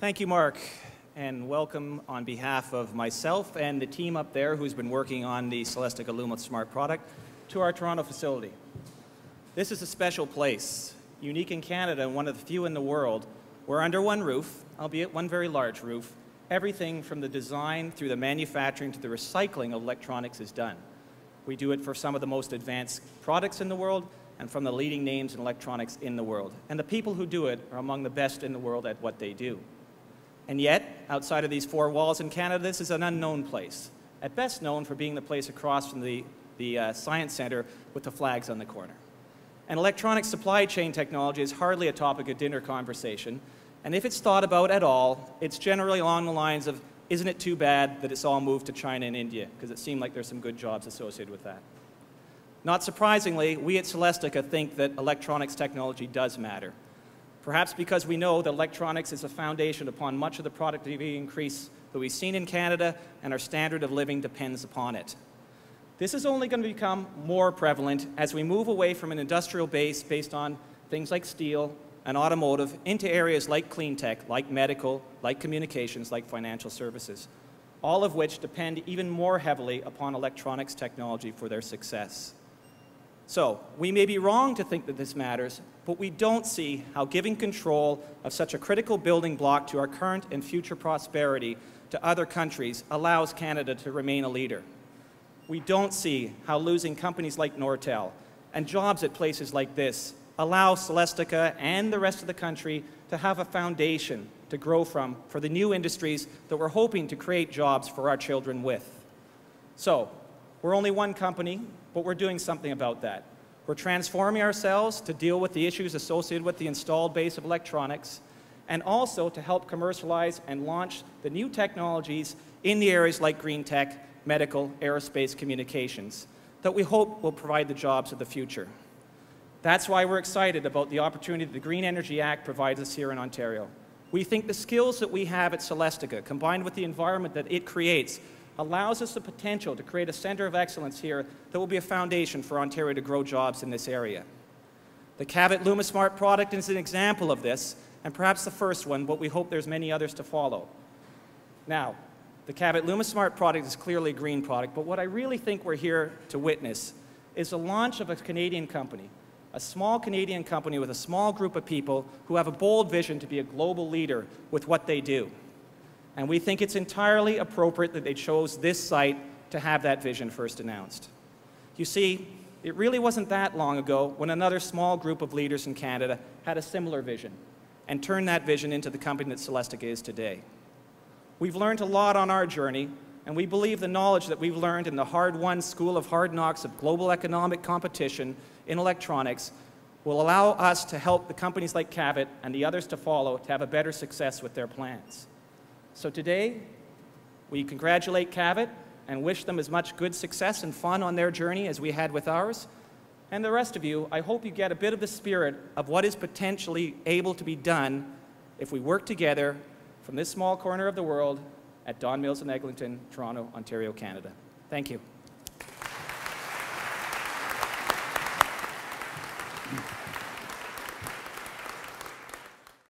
Thank you, Mark, and welcome on behalf of myself and the team up there who's been working on the Celestica lumismart product to our Toronto facility. This is a special place, unique in Canada and one of the few in the world, where under one roof, albeit one very large roof, everything from the design through the manufacturing to the recycling of electronics is done. We do it for some of the most advanced products in the world and from the leading names in electronics in the world. And the people who do it are among the best in the world at what they do. And yet, outside of these four walls in Canada, this is an unknown place, at best known for being the place across from the Science Centre with the flags on the corner. And electronic supply chain technology is hardly a topic of dinner conversation, and if it's thought about at all, it's generally along the lines of, isn't it too bad that it's all moved to China and India, because it seemed like there's some good jobs associated with that. Not surprisingly, we at Celestica think that electronics technology does matter. Perhaps because we know that electronics is a foundation upon much of the productivity increase that we've seen in Canada, and our standard of living depends upon it. This is only going to become more prevalent as we move away from an industrial base based on things like steel and automotive into areas like clean tech, like medical, like communications, like financial services, all of which depend even more heavily upon electronics technology for their success. So, we may be wrong to think that this matters, but we don't see how giving control of such a critical building block to our current and future prosperity to other countries allows Canada to remain a leader. We don't see how losing companies like Nortel and jobs at places like this allow Celestica and the rest of the country to have a foundation to grow from for the new industries that we're hoping to create jobs for our children with. So, we're only one company, but we're doing something about that. We're transforming ourselves to deal with the issues associated with the installed base of electronics, and also to help commercialize and launch the new technologies in the areas like green tech, medical, aerospace, communications, that we hope will provide the jobs of the future. That's why we're excited about the opportunity that the Green Energy Act provides us here in Ontario. We think the skills that we have at Celestica, combined with the environment that it creates, allows us the potential to create a center of excellence here that will be a foundation for Ontario to grow jobs in this area. The Cavite lumismart product is an example of this, and perhaps the first one, but we hope there's many others to follow. Now, the Cavite lumismart product is clearly a green product, but what I really think we're here to witness is the launch of a Canadian company, a small Canadian company with a small group of people who have a bold vision to be a global leader with what they do. And we think it's entirely appropriate that they chose this site to have that vision first announced. You see, it really wasn't that long ago when another small group of leaders in Canada had a similar vision and turned that vision into the company that Celestica is today. We've learned a lot on our journey, and we believe the knowledge that we've learned in the hard-won school of hard knocks of global economic competition in electronics will allow us to help the companies like Cavite and the others to follow to have a better success with their plans. So today, we congratulate Cavite and wish them as much good success and fun on their journey as we had with ours. And the rest of you, I hope you get a bit of the spirit of what is potentially able to be done if we work together from this small corner of the world at Don Mills and Eglinton, Toronto, Ontario, Canada. Thank you.